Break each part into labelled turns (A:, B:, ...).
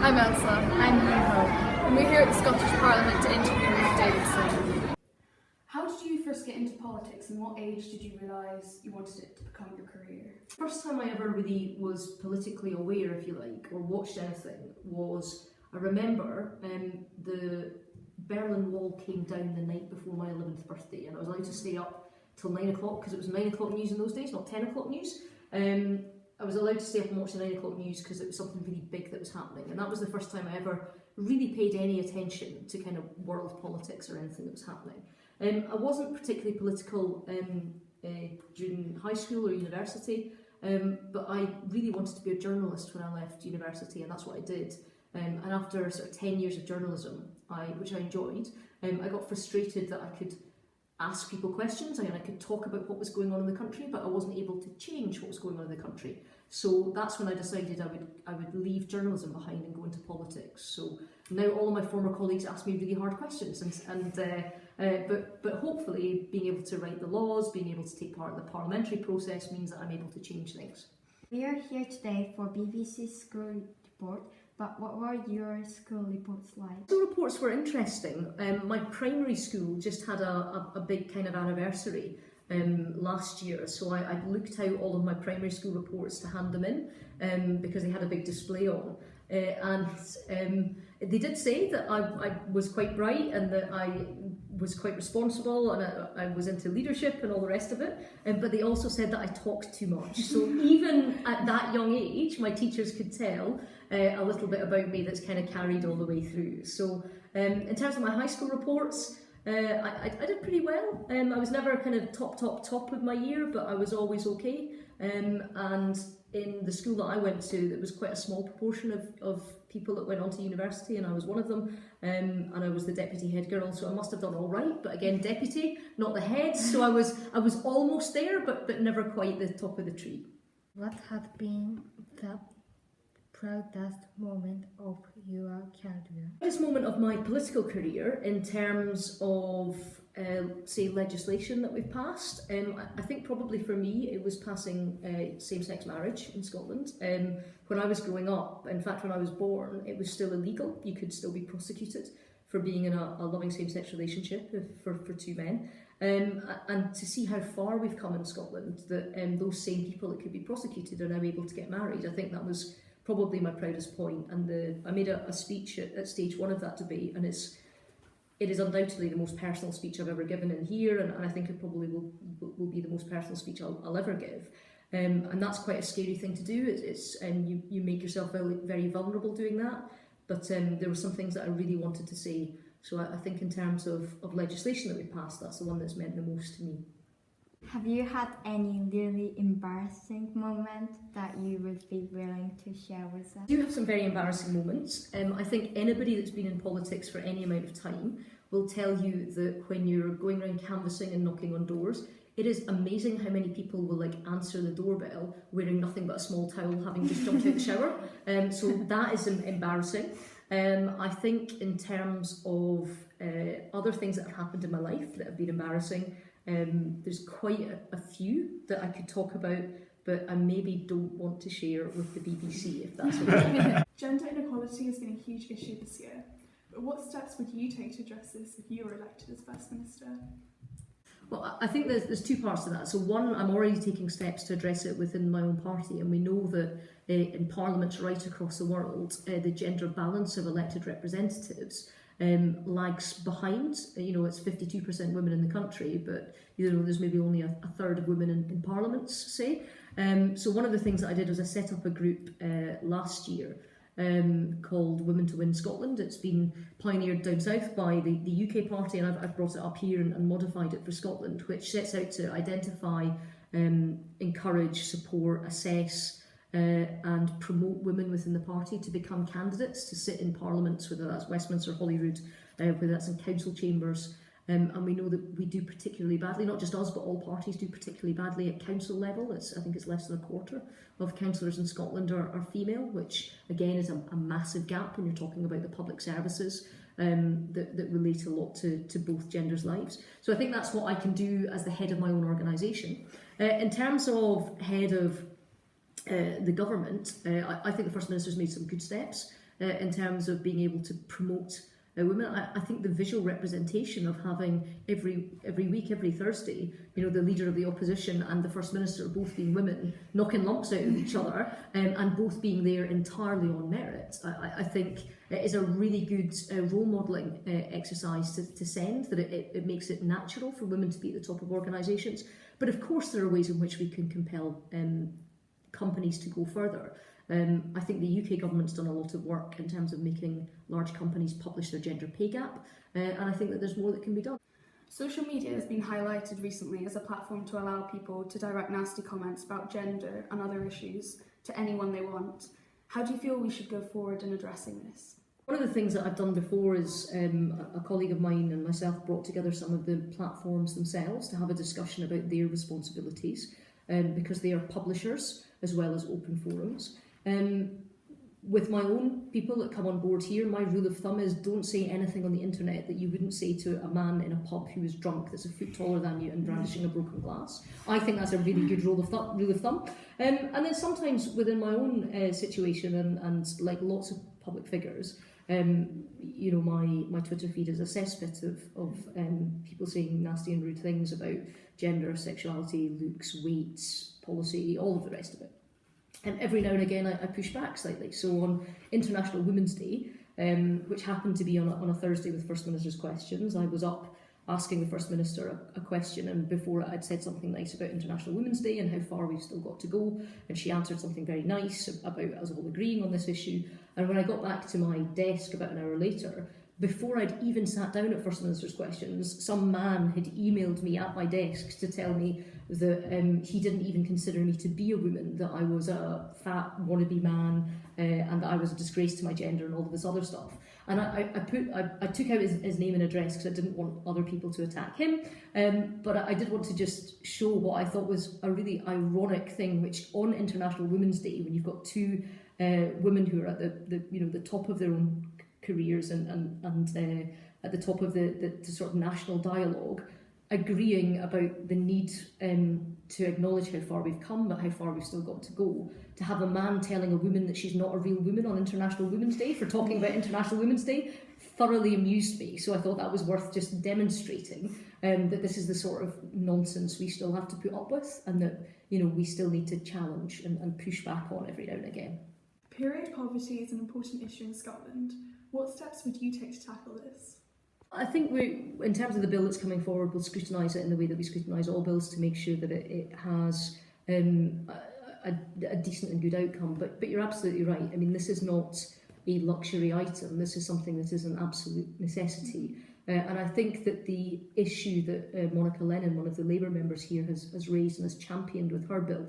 A: I'm Elsa.
B: I'm Hugo.
A: And we're here at the Scottish Parliament to interview Ruth Davidson.
B: How did you first get into politics and what age did you realise you wanted it to become your career?
C: First time I ever really was politically aware, if you like, or watched anything was, I remember the Berlin Wall came down the night before my 11th birthday and I was allowed to stay up till 9 o'clock because it was 9 o'clock news in those days, not 10 o'clock news. I was allowed to stay up and watch the 9 o'clock news because it was something really big that was happening, and that was the first time I ever really paid any attention to kind of world politics or anything that was happening. I wasn't particularly political during high school or university, but I really wanted to be a journalist when I left university, and that's what I did. And after sort of 10 years of journalism, which I enjoyed, I got frustrated that I could ask people questions and I could talk about what was going on in the country, but I wasn't able to change what was going on in the country. So that's when I decided I would leave journalism behind and go into politics. So now all of my former colleagues ask me really hard questions, but hopefully being able to write the laws, being able to take part in the parliamentary process means that I'm able to change things.
D: We are here today for BBC School Report, but what were your school reports like?
C: School reports were interesting. My primary school just had a big kind of anniversary last year, so I looked out all of my primary school reports to hand them in because they had a big display on. And they did say that I was quite bright and that I was quite responsible and I was into leadership and all the rest of it, but they also said that I talked too much. So even at that young age, my teachers could tell a little bit about me that's kind of carried all the way through. So in terms of my high school reports, I did pretty well. I was never kind of top of my year, but I was always okay. And in the school that I went to, there was quite a small proportion of people that went on to university, and I was one of them. And I was the deputy head girl, so I must have done all right. But again, deputy, not the head. So I was almost there, but never quite the top of the tree.
D: What had been the proudest moment of your career?
C: This moment of my political career in terms of say legislation that we've passed, I think probably for me it was passing same-sex marriage in Scotland. When I was growing up, in fact when I was born, it was still illegal. You could still be prosecuted for being in a loving same-sex relationship for two men. And to see how far we've come in Scotland, that those same people that could be prosecuted are now able to get married, I think that was probably my proudest point. And I made a speech at stage 1 of that debate, and it is undoubtedly the most personal speech I've ever given in here, and I think it probably will be the most personal speech I'll ever give. And that's quite a scary thing to do. You make yourself very vulnerable doing that. But there were some things that I really wanted to say. So I think in terms of legislation that we passed, that's the one that's meant the most to me.
D: Have you had any really embarrassing moment that you would be willing to share with us?
C: I do have some very embarrassing moments. I think anybody that's been in politics for any amount of time will tell you that when you're going around canvassing and knocking on doors, it is amazing how many people will answer the doorbell wearing nothing but a small towel, having just jumped out the shower. So that is embarrassing. I think in terms of other things that have happened in my life that have been embarrassing, there's quite a few that I could talk about, but I maybe don't want to share with the BBC, if that's okay.
A: Gender inequality has been a huge issue this year, but what steps would you take to address this if you were elected as First Minister?
C: Well, I think there's two parts to that. So one, I'm already taking steps to address it within my own party, and we know that in parliaments right across the world, the gender balance of elected representatives lags behind. It's 52% women in the country, but there's maybe only a third of women in parliaments, say. So one of the things that I did was I set up a group last year called Women to Win Scotland. It's been pioneered down south by the UK party, and I've brought it up here and modified it for Scotland, which sets out to identify, encourage, support, assess and promote women within the party to become candidates to sit in parliaments, whether that's Westminster, Holyrood, whether that's in council chambers. And we know that we do particularly badly, not just us, but all parties do particularly badly at council level. I think it's less than a quarter of councillors in Scotland are female, which again is a massive gap when you're talking about the public services that relate a lot to both genders' lives. So I think that's what I can do as the head of my own organisation. In terms of head of the government, I think the First Minister's made some good steps. in terms of being able to promote women. I think the visual representation of having every week, every Thursday, the leader of the opposition and the First Minister both being women, knocking lumps out of each other, and both being there entirely on merit, I think it is a really good role modelling exercise to send, that it makes it natural for women to be at the top of organisations. But of course there are ways in which we can compel companies to go further. I think the UK government's done a lot of work in terms of making large companies publish their gender pay gap, and I think that there's more that can be done.
B: Social media has been highlighted recently as a platform to allow people to direct nasty comments about gender and other issues to anyone they want. How do you feel we should go forward in addressing this?
C: One of the things that I've done before is a colleague of mine and myself brought together some of the platforms themselves to have a discussion about their responsibilities, because they are publishers as well as open forums. With my own people that come on board here, my rule of thumb is don't say anything on the internet that you wouldn't say to a man in a pub who is drunk that's a foot taller than you and brandishing a broken glass. I think that's a really good rule of thumb. And then sometimes within my own situation and like lots of public figures, my Twitter feed is a cesspit of people saying nasty and rude things about gender, sexuality, looks, weights, policy, all of the rest of it. And every now and again I push back slightly. So on International Women's Day, which happened to be on a Thursday with First Minister's questions, I was up asking the First Minister a question, and before I'd said something nice about International Women's Day and how far we've still got to go, and she answered something very nice about us all agreeing on this issue. And when I got back to my desk about an hour later, before I'd even sat down at First Minister's questions, some man had emailed me at my desk to tell me that he didn't even consider me to be a woman, that I was a fat wannabe man, and that I was a disgrace to my gender and all of this other stuff. And I took out his name and address because I didn't want other people to attack him, but I did want to just show what I thought was a really ironic thing, which on International Women's Day, when you've got two women who are at the top of their own careers and at the top of the sort of national dialogue, agreeing about the need to acknowledge how far we've come, but how far we've still got to go. To have a man telling a woman that she's not a real woman on International Women's Day for talking about International Women's Day thoroughly amused me. So I thought that was worth just demonstrating that this is the sort of nonsense we still have to put up with, and that we still need to challenge and push back on every now and again.
A: Period poverty is an important issue in Scotland. What steps would you take to tackle this?
C: I think in terms of the bill that's coming forward, we'll scrutinise it in the way that we scrutinise all bills to make sure that it has a decent and good outcome. But you're absolutely right. I mean, this is not a luxury item. This is something that is an absolute necessity. And I think that the issue that Monica Lennon, one of the Labour members here, has raised and has championed with her bill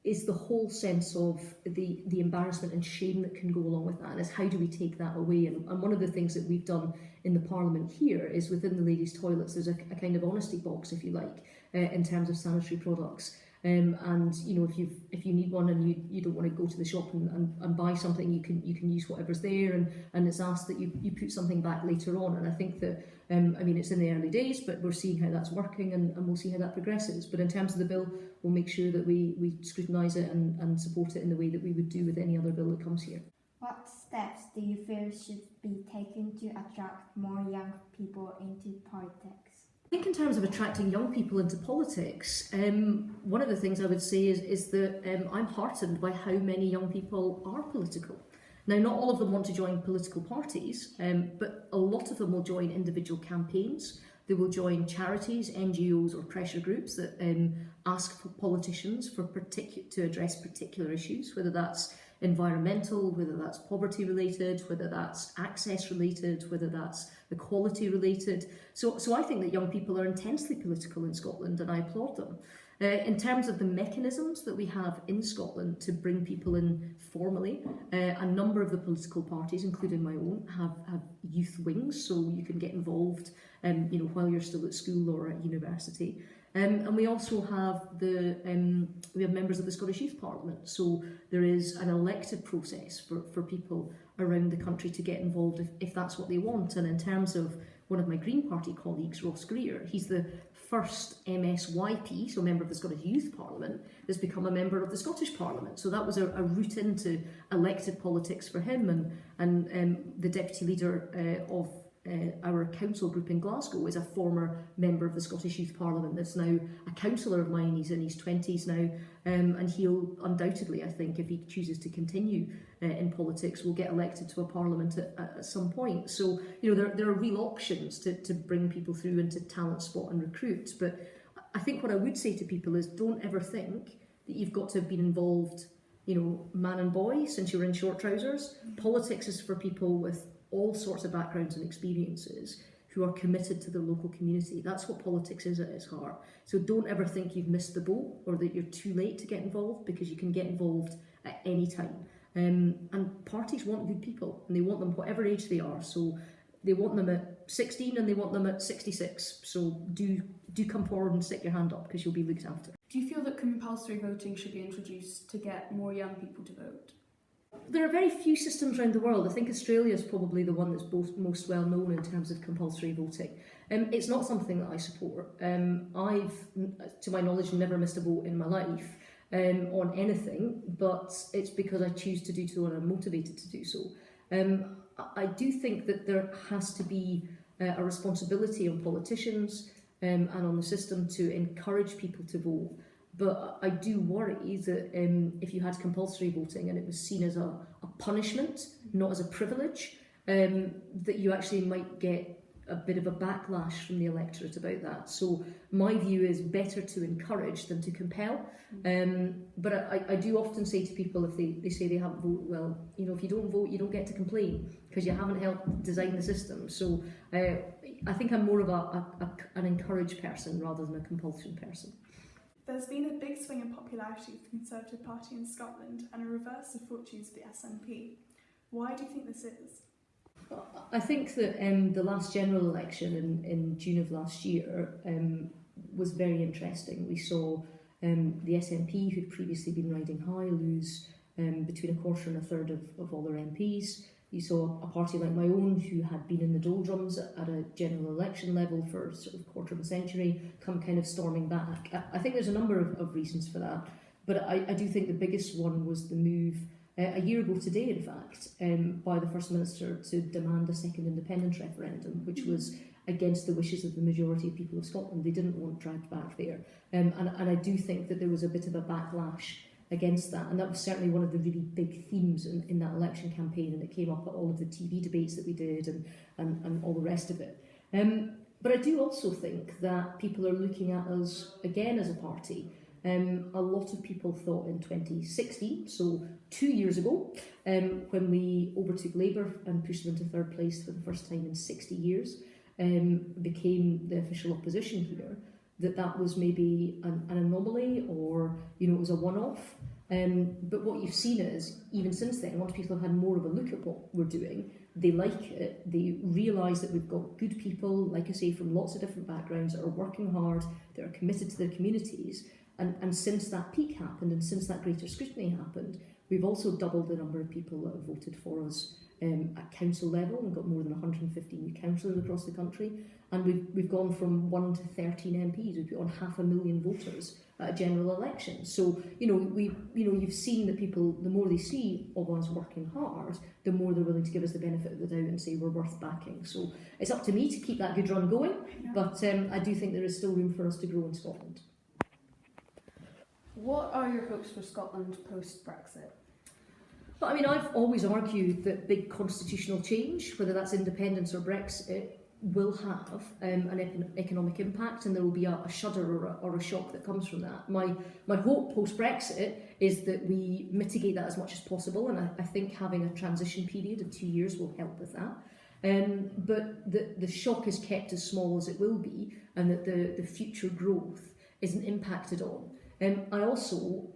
C: is the whole sense of the embarrassment and shame that can go along with that, and is how do we take that away. And one of the things that we've done in the Parliament here is within the ladies' toilets there's a kind of honesty box, if you like, in terms of sanitary products. And if you need one and you don't want to go to the shop and buy something, you can use whatever's there, and it's asked that you put something back later on. And I think that it's in the early days, but we're seeing how that's working, and we'll see how that progresses. But in terms of the bill, we'll make sure that we scrutinise it and support it in the way that we would do with any other bill that comes here.
D: What steps do you feel should be taken to attract more young people into politics?
C: I think in terms of attracting young people into politics, one of the things I would say is that I'm heartened by how many young people are political. Now, not all of them want to join political parties, but a lot of them will join individual campaigns. They will join charities, NGOs or pressure groups that ask for politicians to address particular issues, whether that's environmental, whether that's poverty related, whether that's access related, whether that's equality related. So I think that young people are intensely political in Scotland, and I applaud them. In terms of the mechanisms that we have in Scotland to bring people in formally, a number of the political parties, including my own, have youth wings, so you can get involved while you're still at school or at university. And we also have we have members of the Scottish Youth Parliament, so there is an elected process for people around the country to get involved if that's what they want. And in terms of one of my Green Party colleagues, Ross Greer. He's the first MSYP, so member of the Scottish Youth Parliament, that's become a member of the Scottish Parliament. So that was a route into elected politics for him, and the deputy leader of our council group in Glasgow is a former member of the Scottish Youth Parliament that's now a councillor of mine. He's in his 20s now, and he'll undoubtedly, I think, if he chooses to continue in politics, will get elected to a parliament at some point. So, there are real options to bring people through and to talent spot and recruit. But I think what I would say to people is, don't ever think that you've got to have been involved, man and boy, since you were in short trousers. Politics is for people with all sorts of backgrounds and experiences who are committed to their local community. That's what politics is at its heart. So don't ever think you've missed the boat or that you're too late to get involved, because you can get involved at any time. And parties want good people, and they want them whatever age they are. So they want them at 16 and they want them at 66. So do come forward and stick your hand up, because you'll be looked after.
B: Do you feel that compulsory voting should be introduced to get more young people to vote?
C: There are very few systems around the world. I think Australia is probably the one that's most well known in terms of compulsory voting. It's not something that I support. I've, to my knowledge, never missed a vote in my life on anything, but it's because I choose to do so and I'm motivated to do so. I do think that there has to be a responsibility on politicians and on the system to encourage people to vote. But I do worry that if you had compulsory voting and it was seen as a punishment, not as a privilege, that you actually might get a bit of a backlash from the electorate about that. So my view is better to encourage than to compel. But I do often say to people, if they say they haven't voted, well, if you don't vote, you don't get to complain, because you haven't helped design the system. So I think I'm more of an encouraged person rather than a compulsion person.
A: There's been a big swing in popularity of the Conservative Party in Scotland and a reverse of fortunes for the SNP. Why do you think this is?
C: I think that the last general election in June of last year was very interesting. We saw the SNP, who'd previously been riding high, lose between a quarter and a third of all their MPs. You saw a party like my own, who had been in the doldrums at a general election level for sort of quarter of a century, come kind of storming back. I think there's a number of reasons for that, but I do think the biggest one was the move a year ago today, in fact, by the First Minister to demand a second independence referendum, which was against the wishes of the majority of people of Scotland. They didn't want dragged back there. And I do think that there was a bit of a backlash against that, and that was certainly one of the really big themes in that election campaign, and it came up at all of the TV debates that we did and all the rest of it. But I do also think that people are looking at us again as a party. A lot of people thought in 2016, so 2 years ago, when we overtook Labour and pushed them into third place for the first time in 60 years, became the official opposition here, that was maybe an anomaly, or it was a one-off. But what you've seen is, even since then, once people have had more of a look at what we're doing, they like it, they realise that we've got good people, like I say, from lots of different backgrounds, that are working hard, that are committed to their communities. And since that peak happened, and since that greater scrutiny happened, we've also doubled the number of people that have voted for us at council level. We've got more than 150 new councillors across the country, and we've gone from 1 to 13 MPs. We've got on 500,000 voters at a general election. So you've seen that people, the more they see of us working hard, the more they're willing to give us the benefit of the doubt and say we're worth backing. So it's up to me to keep that good run going, but I do think there is still room for us to grow in Scotland.
B: What are your hopes for Scotland post-Brexit?
C: Well, I've always argued that big constitutional change, whether that's independence or Brexit, will have an economic impact, and there will be a shudder or a shock that comes from that. My hope post-Brexit is that we mitigate that as much as possible, and I think having a transition period of 2 years will help with that. But the shock is kept as small as it will be, and that the future growth isn't impacted on. I also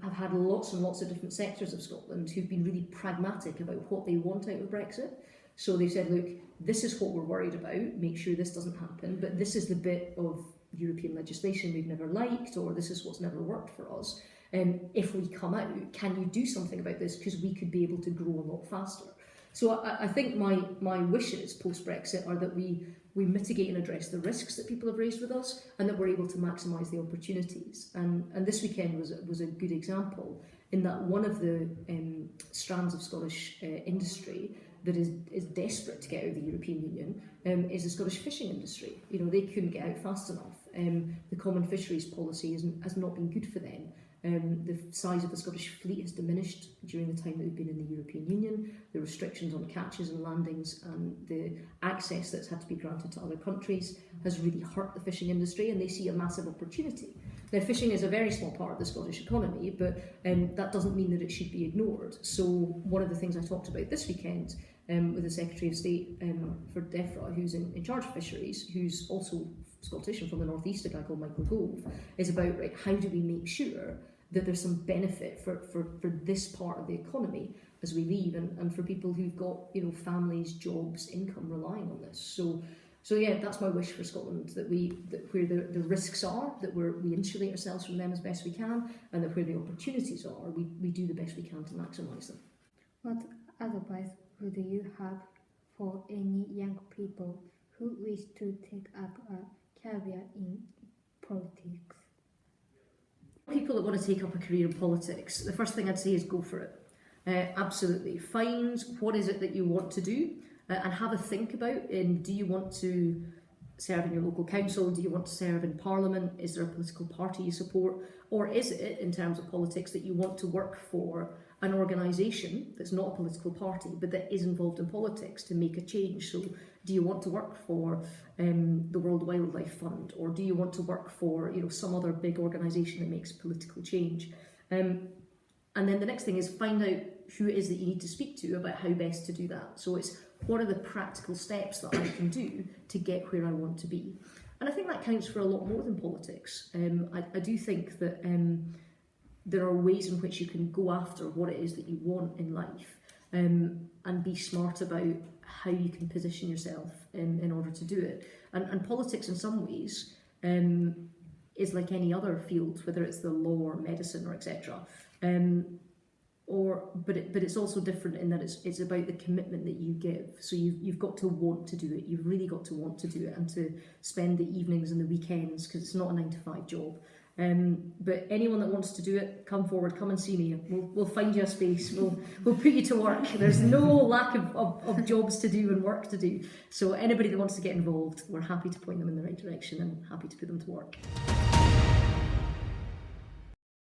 C: have had lots and lots of different sectors of Scotland who've been really pragmatic about what they want out of Brexit. So they've said, look, this is what we're worried about, make sure this doesn't happen, but this is the bit of European legislation we've never liked, or this is what's never worked for us. If we come out, can you do something about this? Because we could be able to grow a lot faster. So I think my wishes post-Brexit are that we we mitigate and address the risks that people have raised with us, and that we're able to maximise the opportunities. And this weekend was a good example in that one of the strands of Scottish industry that is desperate to get out of the European Union is the Scottish fishing industry. You know, they couldn't get out fast enough. The common fisheries policy has not been good for them. The size of the Scottish fleet has diminished during the time that we've been in the European Union. The restrictions on catches and landings and the access that's had to be granted to other countries has really hurt the fishing industry, and they see a massive opportunity. Now, fishing is a very small part of the Scottish economy, but that doesn't mean that it should be ignored. So one of the things I talked about this weekend with the Secretary of State for DEFRA, who's in charge of fisheries, who's also Scottish and from the North East, a guy called Michael Gove, is about, right, how do we make sure that there's some benefit for this part of the economy as we leave, and for people who've got, you know, families, jobs, income relying on this. So yeah, that's my wish for Scotland, that where the risks are, that we insulate ourselves from them as best we can, and that where the opportunities are, we do the best we can to maximise them.
D: What advice would you have for any young people who wish to take up a career in politics?
C: People that want to take up a career in politics, the first thing I'd say is go for it. Absolutely. Find what is it that you want to do, and have a think about, do you want to serve in your local council? Do you want to serve in Parliament? Is there a political party you support? Or is it, in terms of politics, that you want to work for an organisation that's not a political party but that is involved in politics to make a change? So do you want to work for the World Wildlife Fund, or do you want to work for, you know, some other big organisation that makes political change? And then the next thing is find out who it is that you need to speak to about how best to do that. So it's, what are the practical steps that I can do to get where I want to be? And I think that counts for a lot more than politics. I do think that there are ways in which you can go after what it is that you want in life, and be smart about how you can position yourself in order to do it. And politics in some ways is like any other field, whether it's the law or medicine or etc. But it's also different in that it's about the commitment that you give. So you've got to want to do it. You've really got to want to do it, and to spend the evenings and the weekends, because it's not a 9-to-5 job. But anyone that wants to do it, come forward, come and see me. We'll find you a space. We'll put you to work. There's no lack of jobs to do and work to do. So anybody that wants to get involved, we're happy to point them in the right direction and happy to put them to work.